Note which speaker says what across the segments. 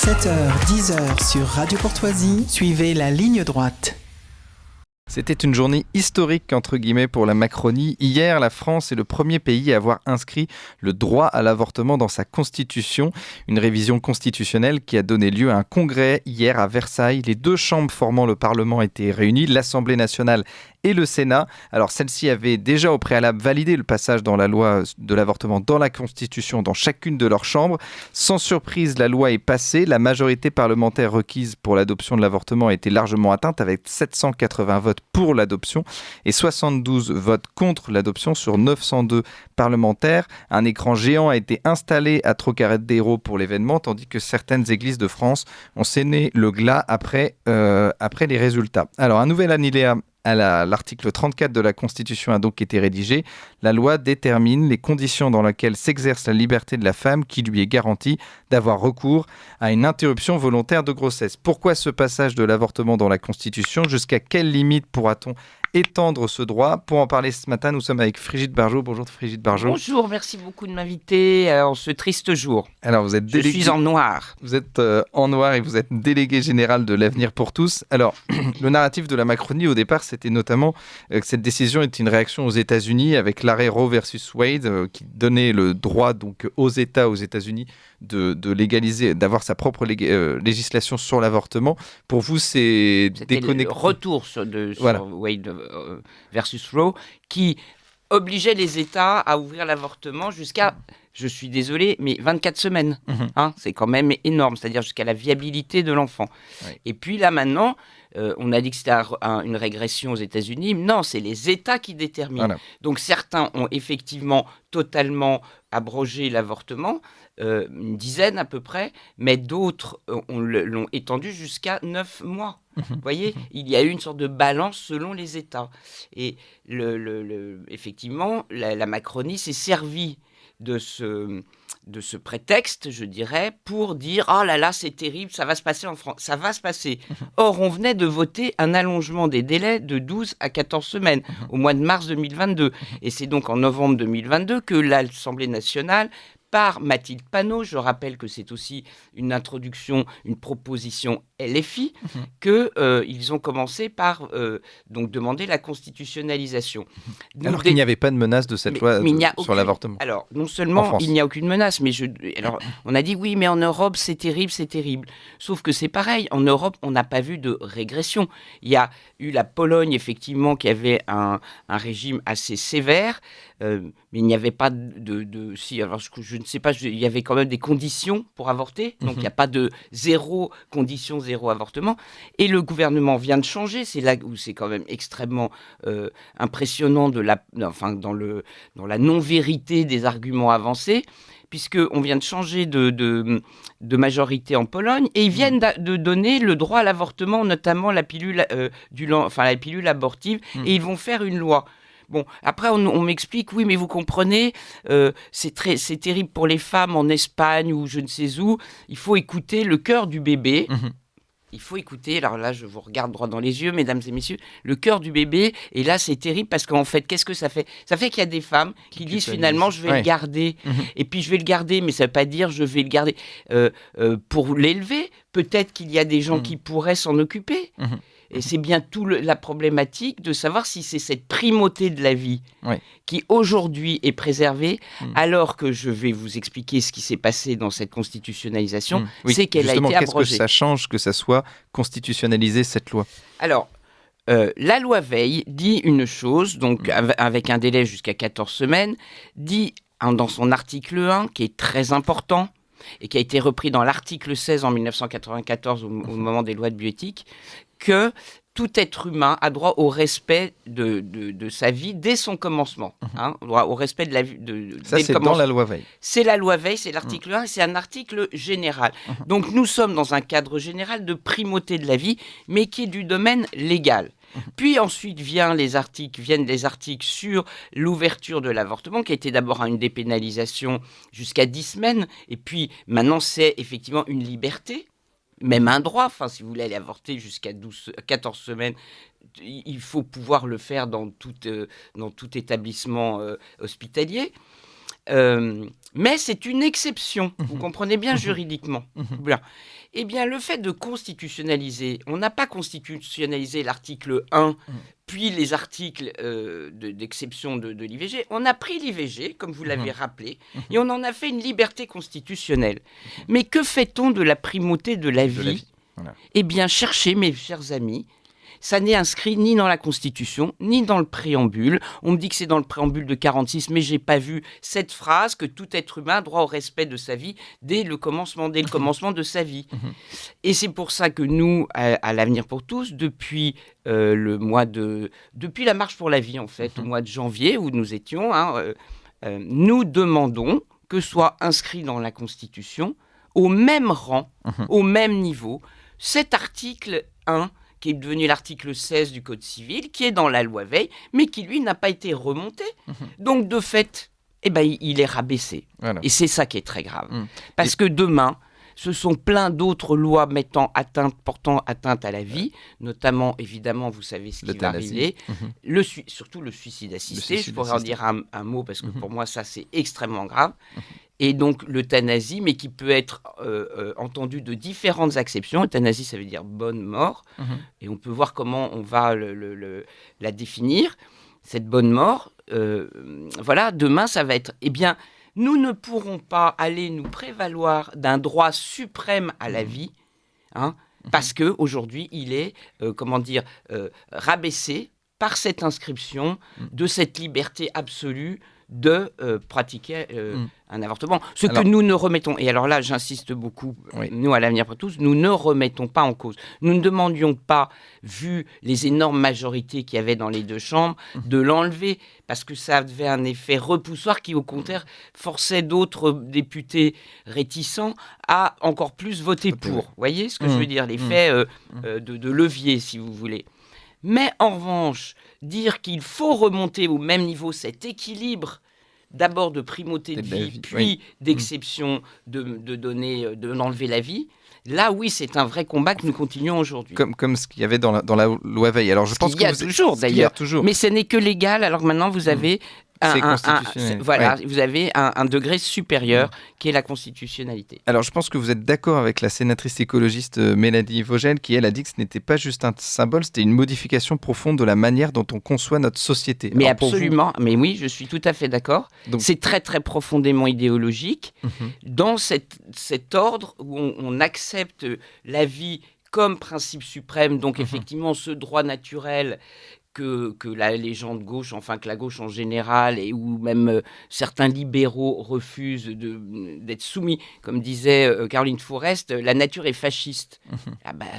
Speaker 1: 7h, 10h sur Radio Courtoisie, suivez la ligne droite.
Speaker 2: C'était une journée historique entre guillemets pour la Macronie. Hier, la France est le premier pays à avoir inscrit le droit à l'avortement dans sa constitution. Une révision constitutionnelle qui a donné lieu à un congrès hier à Versailles. Les deux chambres formant le Parlement étaient réunies, l'Assemblée nationale et le Sénat. Alors celle-ci avait déjà au préalable validé le passage dans la loi de l'avortement dans la Constitution dans chacune de leurs chambres. Sans surprise, la loi est passée. La majorité parlementaire requise pour l'adoption de l'avortement a été largement atteinte avec 780 votes pour l'adoption et 72 votes contre l'adoption sur 902 parlementaires. Un écran géant a été installé à Trocadéro pour l'événement, tandis que certaines églises de France ont sonné le glas après les résultats. Alors un nouvel alinéa à l'article 34 de la Constitution a donc été rédigé. La loi détermine les conditions dans lesquelles s'exerce la liberté de la femme qui lui est garantie d'avoir recours à une interruption volontaire de grossesse. Pourquoi ce passage de l'avortement dans la Constitution ? Jusqu'à quelle limite pourra-t-on étendre ce droit ? Pour en parler ce matin, nous sommes avec Frigide Barjot. Bonjour Frigide Barjot.
Speaker 3: Bonjour, merci beaucoup de m'inviter en ce triste jour.
Speaker 2: Alors vous êtes
Speaker 3: Je suis en noir.
Speaker 2: Vous êtes en noir et vous êtes délégué général de l'Avenir pour tous. Alors, le narratif de la Macronie au départ, c'était notamment que cette décision était une réaction aux États-Unis avec l'arrêt Roe versus Wade qui donnait le droit donc aux États-Unis de légaliser, d'avoir sa propre législation sur l'avortement. Pour vous, c'est déconnecté.
Speaker 3: Le retour sur Wade versus Roe qui obligeait les États à ouvrir l'avortement jusqu'à, je suis désolé, mais 24 semaines. C'est quand même énorme, c'est-à-dire jusqu'à la viabilité de l'enfant. Oui. Et puis là maintenant, on a dit que c'était une régression aux États-Unis. Non, c'est les États qui déterminent. Voilà. Donc certains ont effectivement totalement abrogé l'avortement, une dizaine à peu près, mais d'autres l'ont étendu jusqu'à 9 mois. Vous voyez, il y a eu une sorte de balance selon les États. Et effectivement, la Macronie s'est servie de ce prétexte, je dirais, pour dire « Oh là là, c'est terrible, ça va se passer en France. » Ça va se passer. Or, on venait de voter un allongement des délais de 12 à 14 semaines au mois de mars 2022. Et c'est donc en novembre 2022 que l'Assemblée nationale, par Mathilde Panot, je rappelle que c'est aussi une proposition LFI, qu'ils ont commencé par donc demander la constitutionnalisation.
Speaker 2: Alors qu'il n'y avait pas de menace de cette loi sur l'avortement.
Speaker 3: Alors, non seulement il n'y a aucune menace, mais on a dit oui, mais en Europe, c'est terrible, c'est terrible. Sauf que c'est pareil, en Europe, on n'a pas vu de régression. Il y a eu la Pologne, effectivement, qui avait un régime assez sévère, mais il n'y avait pas je ne sais pas, il y avait quand même des conditions pour avorter, donc il n'y a pas de condition zéro avortement, et le gouvernement vient de changer, c'est là où c'est quand même extrêmement impressionnant dans la non-vérité des arguments avancés, puisqu'on vient de changer de majorité en Pologne, et ils viennent de donner le droit à l'avortement, notamment la pilule abortive, et ils vont faire une loi. Bon, après, on m'explique, oui, mais vous comprenez, c'est terrible pour les femmes en Espagne ou je ne sais où. Il faut écouter le cœur du bébé. Il faut écouter, alors là, je vous regarde droit dans les yeux, mesdames et messieurs, le cœur du bébé. Et là, c'est terrible parce qu'en fait, qu'est-ce que ça fait ? Ça fait qu'il y a des femmes qui disent finalement, je vais le garder. Et puis, je vais le garder, mais ça ne veut pas dire je vais le garder pour l'élever. Peut-être qu'il y a des gens qui pourraient s'en occuper. Et c'est bien la problématique de savoir si c'est cette primauté de la vie qui aujourd'hui est préservée, alors que je vais vous expliquer ce qui s'est passé dans cette constitutionnalisation, c'est qu'elle a été abrogée.
Speaker 2: Qu'est-ce que ça change que ça soit constitutionnalisé, cette loi ?
Speaker 3: Alors, la loi Veil dit une chose, donc avec un délai jusqu'à 14 semaines, dit dans son article 1, qui est très important, et qui a été repris dans l'article 16 en 1994 au moment des lois de bioéthique, que tout être humain a droit au respect de sa vie dès son commencement. Droit au respect de la vie.
Speaker 2: Ça, c'est dans la loi Veil.
Speaker 3: C'est la loi Veil, c'est l'article 1, c'est un article général. Donc nous sommes dans un cadre général de primauté de la vie, mais qui est du domaine légal. Puis ensuite viennent des articles sur l'ouverture de l'avortement, qui a été d'abord une dépénalisation jusqu'à 10 semaines, et puis maintenant c'est effectivement une liberté, même un droit. Enfin, si vous voulez aller avorter jusqu'à 14 semaines, il faut pouvoir le faire dans tout établissement hospitalier. Mais c'est une exception, vous comprenez bien juridiquement. Voilà. Eh bien, le fait de constitutionnaliser, on n'a pas constitutionnalisé l'article 1, puis les articles d'exception de l'IVG. On a pris l'IVG, comme vous l'avez rappelé, et on en a fait une liberté constitutionnelle. Mais que fait-on de la primauté de la vie ?
Speaker 2: Voilà.
Speaker 3: Eh bien, cherchez, mes chers amis, ça n'est inscrit ni dans la Constitution, ni dans le préambule. On me dit que c'est dans le préambule de 46, mais j'ai pas vu cette phrase que tout être humain a droit au respect de sa vie dès le commencement de sa vie. Et c'est pour ça que nous, à l'Avenir pour tous, depuis la Marche pour la vie, en fait, au mois de janvier, où nous étions, nous demandons que soit inscrit dans la Constitution, au même rang, au même niveau, cet article 1, qui est devenu l'article 16 du Code civil, qui est dans la loi Veil, mais qui, lui, n'a pas été remonté. Donc, de fait, il est rabaissé. Voilà. Et c'est ça qui est très grave. Parce que demain, ce sont plein d'autres lois portant atteinte à la vie, notamment, évidemment, vous savez ce qui va arriver, surtout le suicide assisté. Je pourrais en dire un mot, parce que pour moi, ça, c'est extrêmement grave. Et donc l'euthanasie, mais qui peut être entendue de différentes acceptions. Euthanasie, ça veut dire bonne mort. Et on peut voir comment on va la définir, cette bonne mort. Voilà, demain, ça va être... Eh bien, nous ne pourrons pas aller nous prévaloir d'un droit suprême à la vie, parce qu'aujourd'hui, il est, rabaissé par cette inscription de cette liberté absolue de pratiquer un avortement. Que nous ne remettons, et alors là j'insiste beaucoup, nous à l'Avenir pour tous, nous ne remettons pas en cause. Nous ne demandions pas, vu les énormes majorités qu'il y avait dans les deux chambres, de l'enlever, parce que ça avait un effet repoussoir qui au contraire forçait d'autres députés réticents à encore plus voter pour. Vous voyez ce que je veux dire, l'effet de levier, si vous voulez. Mais en revanche, dire qu'il faut remonter au même niveau cet équilibre, d'abord de primauté de vie, puis d'exception d'enlever la vie, là oui, c'est un vrai combat que nous continuons aujourd'hui.
Speaker 2: Comme ce qu'il y avait dans la loi Veil. Alors je pense
Speaker 3: qu'il y a toujours d'ailleurs, mais ce n'est que légal, alors maintenant vous avez...
Speaker 2: C'est constitutionnel.
Speaker 3: Vous avez un degré supérieur qui est la constitutionnalité.
Speaker 2: Alors, je pense que vous êtes d'accord avec la sénatrice écologiste Mélanie Vogel, qui, elle, a dit que ce n'était pas juste un symbole, c'était une modification profonde de la manière dont on conçoit notre société.
Speaker 3: Mais absolument, mais oui, je suis tout à fait d'accord. Donc... C'est très, très profondément idéologique. Dans cet ordre où on accepte la vie comme principe suprême, donc effectivement ce droit naturel que les gens de gauche, enfin que la gauche en général, et où même certains libéraux refusent d'être soumis. Comme disait Caroline Fourest, la nature est fasciste.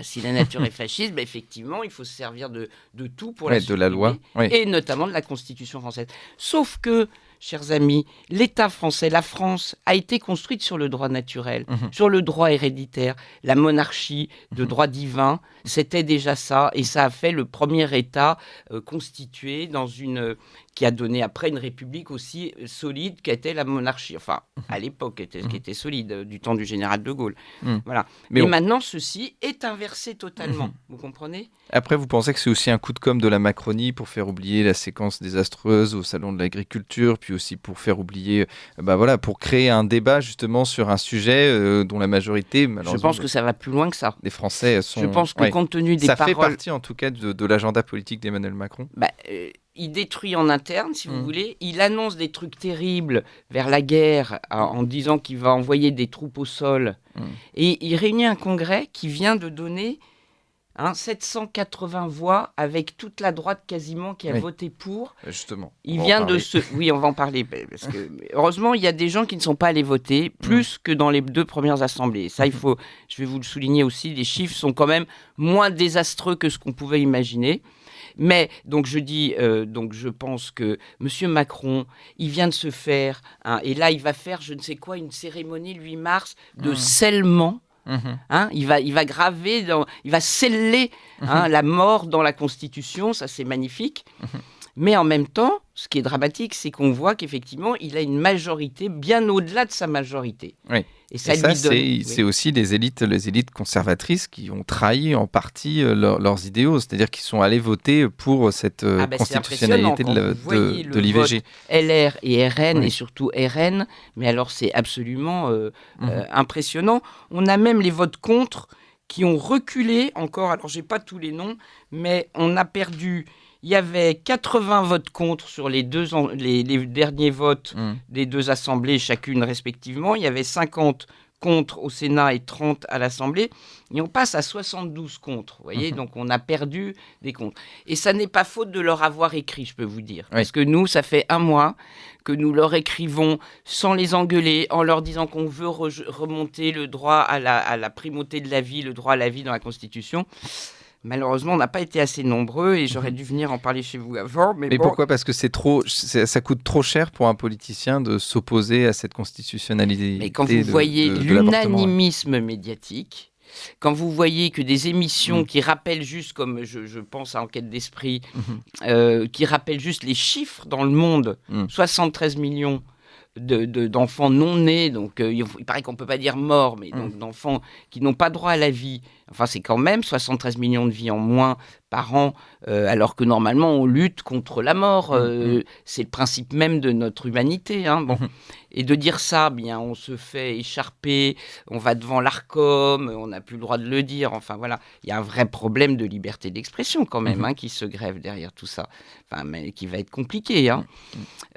Speaker 3: Si la nature est fasciste, effectivement, il faut se servir de tout pour la supprimer,
Speaker 2: de la loi,
Speaker 3: et notamment de la Constitution française. Sauf que, chers amis, l'État français, la France, a été construite sur le droit naturel, sur le droit héréditaire. La monarchie de droit divin, c'était déjà ça, et ça a fait le premier État constitué qui a donné après une république aussi solide qu'était la monarchie, enfin à l'époque qui était solide, du temps du général de Gaulle. Voilà. Mais maintenant, ceci est inversé totalement, vous comprenez ?
Speaker 2: Après, vous pensez que c'est aussi un coup de com' de la Macronie pour faire oublier la séquence désastreuse au Salon de l'Agriculture, puis aussi pour faire oublier, pour créer un débat justement sur un sujet dont la majorité, malheureusement...
Speaker 3: Je pense que ça va plus loin que ça.
Speaker 2: Les Français sont...
Speaker 3: Je pense que compte tenu des paroles...
Speaker 2: Ça fait partie en tout cas de l'agenda politique d'Emmanuel Macron.
Speaker 3: Il détruit en interne, si vous voulez. Il annonce des trucs terribles vers la guerre en disant qu'il va envoyer des troupes au sol. Et il réunit un congrès qui vient de donner 780 voix avec toute la droite quasiment qui a voté pour.
Speaker 2: Justement.
Speaker 3: Il vient de se... Oui, on va en parler. Parce que, heureusement, il y a des gens qui ne sont pas allés voter, plus que dans les 2 premières assemblées. Ça, je vais vous le souligner aussi, les chiffres sont quand même moins désastreux que ce qu'on pouvait imaginer. Mais donc je pense que M. Macron, il vient de se faire, et là il va faire je ne sais quoi, une cérémonie le 8 mars de scellement. Il va graver, il va sceller la mort dans la Constitution, ça c'est magnifique. Mais en même temps, ce qui est dramatique, c'est qu'on voit qu'effectivement, il a une majorité bien au-delà de sa majorité.
Speaker 2: Oui.
Speaker 3: Et ça,
Speaker 2: c'est aussi les élites conservatrices qui ont trahi en partie leurs idéaux, c'est-à-dire qu'ils sont allés voter pour cette constitutionnalité de l'IVG.
Speaker 3: LR et RN, et surtout RN, mais alors c'est absolument impressionnant. On a même les votes contre qui ont reculé encore, alors j'ai pas tous les noms, mais on a perdu... Il y avait 80 votes contre sur les derniers votes des deux assemblées, chacune respectivement. Il y avait 50 contre au Sénat et 30 à l'Assemblée. Et on passe à 72 contre. Vous voyez, donc on a perdu des contre. Et ça n'est pas faute de leur avoir écrit, je peux vous dire. Parce que nous, ça fait 1 mois que nous leur écrivons sans les engueuler, en leur disant qu'on veut remonter le droit à la primauté de la vie, le droit à la vie dans la Constitution. Malheureusement, on n'a pas été assez nombreux et j'aurais dû venir en parler chez vous avant. Mais bon.
Speaker 2: Pourquoi ? Parce que ça coûte trop cher pour un politicien de s'opposer à cette constitutionnalité.
Speaker 3: Mais quand vous voyez l'unanimisme médiatique, quand vous voyez que des émissions qui rappellent juste, comme je pense à Enquête d'esprit, qui rappellent juste les chiffres dans le monde, 73 millions d'enfants non nés, donc il paraît qu'on ne peut pas dire morts, mais donc d'enfants qui n'ont pas droit à la vie. Enfin, c'est quand même 73 millions de vies en moins par an, alors que normalement on lutte contre la mort. C'est le principe même de notre humanité. Bon. Et de dire ça, bien, on se fait écharper, on va devant l'Arcom, on n'a plus le droit de le dire. Enfin voilà, il y a un vrai problème de liberté d'expression quand même qui se grève derrière tout ça, mais qui va être compliqué.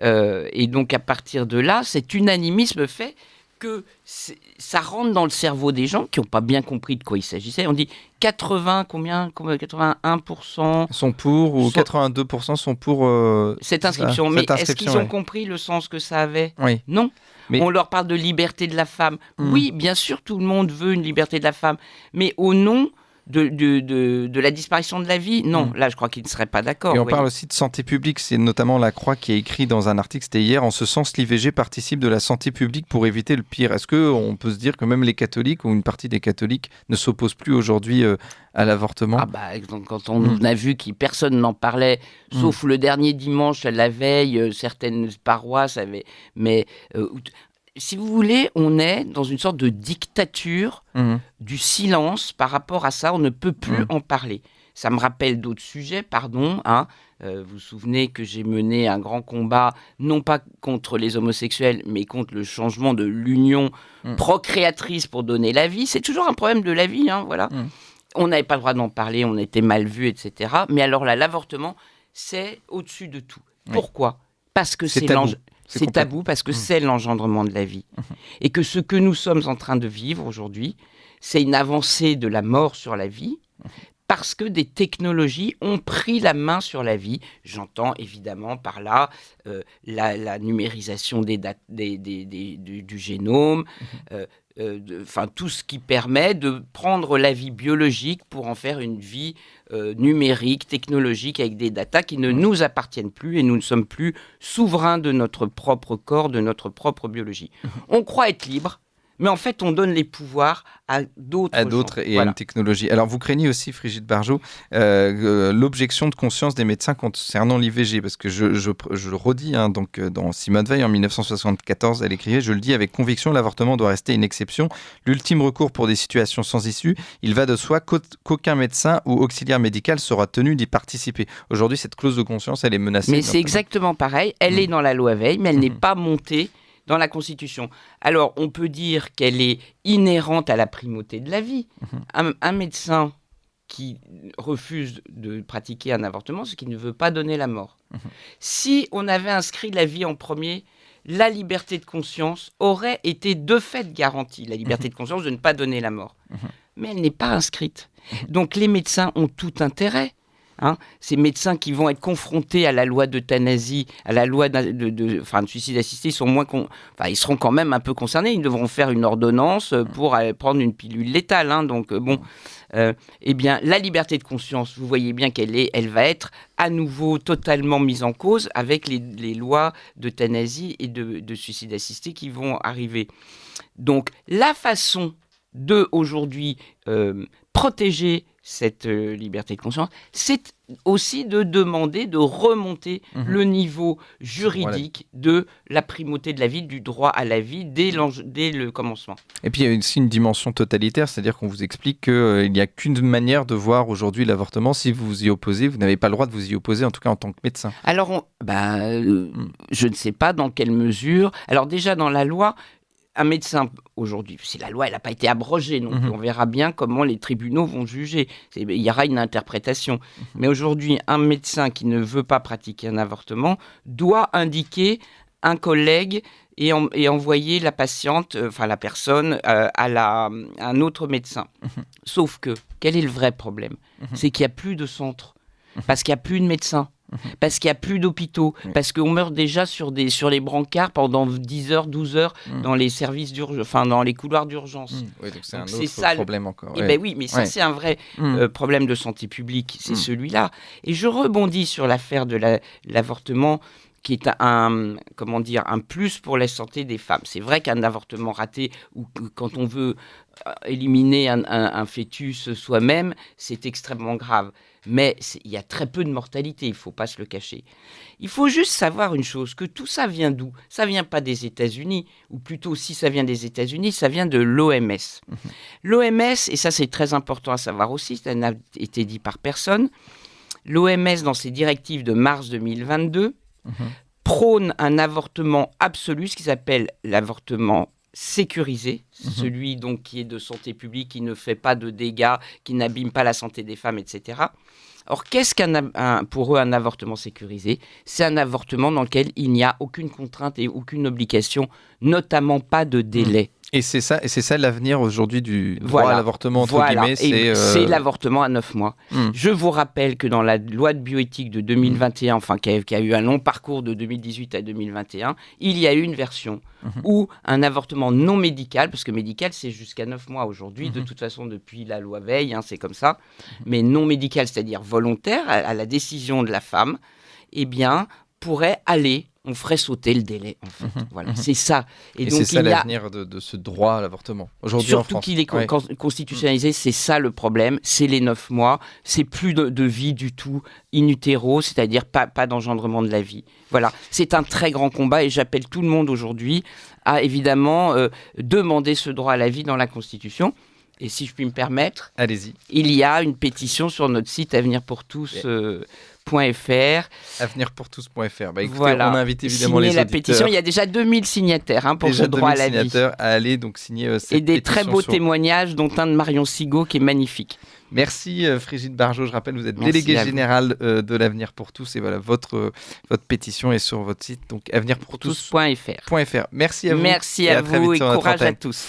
Speaker 3: Et donc à partir de là, cet unanimisme fait que ça rentre dans le cerveau des gens qui n'ont pas bien compris de quoi il s'agissait. On dit 81%
Speaker 2: sont pour ou 82% sont pour
Speaker 3: cette inscription. Mais est-ce qu'ils ont compris le sens que ça avait ? Non. Mais... On leur parle de liberté de la femme. Oui, bien sûr, tout le monde veut une liberté de la femme. Mais au nom de la disparition de la vie, non. Là, je crois qu'ils ne seraient pas d'accord.
Speaker 2: Et on parle aussi de santé publique. C'est notamment La Croix qui a écrit dans un article, c'était hier, en ce sens, l'IVG participe de la santé publique pour éviter le pire. Est-ce qu'on peut se dire que même les catholiques ou une partie des catholiques ne s'opposent plus aujourd'hui à l'avortement ?
Speaker 3: Quand on a vu que personne n'en parlait, sauf le dernier dimanche, la veille, certaines paroisses avaient... si vous voulez, on est dans une sorte de dictature du silence par rapport à ça. On ne peut plus en parler. Ça me rappelle d'autres sujets, pardon. Vous vous souvenez que j'ai mené un grand combat, non pas contre les homosexuels, mais contre le changement de l'union procréatrice pour donner la vie. C'est toujours un problème de la vie, voilà. On n'avait pas le droit d'en parler, on était mal vus, etc. Mais alors là, l'avortement, c'est au-dessus de tout. Pourquoi ? Parce que c'est tabou parce que c'est l'engendrement de la vie. Et que ce que nous sommes en train de vivre aujourd'hui, c'est une avancée de la mort sur la vie, parce que des technologies ont pris la main sur la vie. J'entends évidemment par là la numérisation du génome, tout ce qui permet de prendre la vie biologique pour en faire une vie numérique, technologique, avec des datas qui ne nous appartiennent plus et nous ne sommes plus souverains de notre propre corps, de notre propre biologie. On croit être libre, mais en fait, on donne les pouvoirs à d'autres gens.
Speaker 2: Et à une technologie. Alors, vous craignez aussi, Brigitte Barjot, l'objection de conscience des médecins concernant l'IVG, parce que je le redis, donc, dans Simone Veil, en 1974, elle écrivait « Je le dis avec conviction, l'avortement doit rester une exception. L'ultime recours pour des situations sans issue. Il va de soi qu'aucun médecin ou auxiliaire médical sera tenu d'y participer. » Aujourd'hui, cette clause de conscience, elle est menacée.
Speaker 3: Mais c'est exactement pareil. Elle est dans la loi Veil, mais elle n'est pas montée dans la Constitution. Alors, on peut dire qu'elle est inhérente à la primauté de la vie. Un médecin qui refuse de pratiquer un avortement, c'est qu'il ne veut pas donner la mort. Si on avait inscrit la vie en premier, la liberté de conscience aurait été de fait garantie, la liberté de conscience de ne pas donner la mort. Mais elle n'est pas inscrite. Donc, les médecins ont tout intérêt. Ces médecins qui vont être confrontés à la loi d'euthanasie, à la loi de suicide assisté, ils seront quand même un peu concernés. Ils devront faire une ordonnance pour prendre une pilule létale. Eh bien, la liberté de conscience, vous voyez bien elle va être à nouveau totalement mise en cause avec les lois d'euthanasie et de suicide assisté qui vont arriver. Donc, la façon de aujourd'hui protéger cette liberté de conscience, c'est aussi de demander de remonter le niveau juridique de la primauté de la vie, du droit à la vie dès le commencement.
Speaker 2: Et puis il y a aussi une dimension totalitaire, c'est-à-dire qu'on vous explique qu'il n'y a qu'une manière de voir aujourd'hui l'avortement. Si vous vous y opposez, vous n'avez pas le droit de vous y opposer, en tout cas en tant que médecin.
Speaker 3: Alors, je ne sais pas dans quelle mesure. Alors déjà dans la loi, un médecin, aujourd'hui, si la loi n'a pas été abrogée, donc on verra bien comment les tribunaux vont juger. Il y aura une interprétation. Mais aujourd'hui, un médecin qui ne veut pas pratiquer un avortement doit indiquer un collègue et envoyer la patiente, la personne, à un autre médecin. Sauf que, quel est le vrai problème ? C'est qu'il n'y a plus de centre, parce qu'il n'y a plus de médecins. Parce qu'il n'y a plus d'hôpitaux, parce qu'on meurt déjà sur les brancards pendant 10 heures, 12 heures dans les services dans les couloirs d'urgence.
Speaker 2: Oui, donc c'est un autre problème encore.
Speaker 3: Mais ça c'est un vrai problème de santé publique, c'est celui-là. Et je rebondis sur l'affaire de l'avortement, qui est un plus pour la santé des femmes. C'est vrai qu'un avortement raté, ou quand on veut éliminer un fœtus soi-même, c'est extrêmement grave. Mais il y a très peu de mortalité, il ne faut pas se le cacher. Il faut juste savoir une chose, que tout ça vient d'où ? Ça ne vient pas des États-Unis, ou plutôt si ça vient des États-Unis, ça vient de l'OMS. L'OMS, et ça c'est très important à savoir aussi, ça n'a été dit par personne, l'OMS dans ses directives de mars 2022 prône un avortement absolu, ce qu'ils appellent l'avortement sécurisé, celui donc qui est de santé publique, qui ne fait pas de dégâts, qui n'abîme pas la santé des femmes, etc. Or, qu'est-ce pour eux un avortement sécurisé ? C'est un avortement dans lequel il n'y a aucune contrainte et aucune obligation, notamment pas de délai.
Speaker 2: Et c'est ça l'avenir aujourd'hui du droit à l'avortement, entre guillemets.
Speaker 3: C'est l'avortement à 9 mois. Je vous rappelle que dans la loi de bioéthique de 2021, qui a eu un long parcours de 2018 à 2021, il y a eu une version où un avortement non médical, parce que médical c'est jusqu'à 9 mois aujourd'hui, de toute façon depuis la loi Veil, c'est comme ça, mais non médical, c'est-à-dire volontaire, à la décision de la femme, pourrait aller, on ferait sauter le délai, en fait. Voilà, c'est ça.
Speaker 2: Et donc, c'est ça l'avenir de ce droit à l'avortement, aujourd'hui en France.
Speaker 3: Surtout qu'il est constitutionnalisé, c'est ça le problème, c'est les 9 mois, c'est plus de vie du tout, in utero, c'est-à-dire pas d'engendrement de la vie. Voilà, c'est un très grand combat et j'appelle tout le monde aujourd'hui à, évidemment, demander ce droit à la vie dans la Constitution. Et si je puis me permettre,
Speaker 2: allez-y.
Speaker 3: Il y a une pétition sur notre site avenirpourtous.fr.
Speaker 2: Avenirpourtous.fr. Écoutez, on invite évidemment les auditeurs.
Speaker 3: La pétition, il y a déjà 2000 signataires pour ce droit à la vie. 2000 signataires
Speaker 2: à aller donc signer cette pétition.
Speaker 3: Et des très beaux témoignages, dont un de Marion Sigaud qui est magnifique.
Speaker 2: Merci Frigide Barjot, je rappelle, vous êtes déléguée générale de l'Avenir pour tous et voilà, votre pétition est sur votre site, donc avenirpourtous.fr. Merci à vous.
Speaker 3: Merci à vous et courage à tous.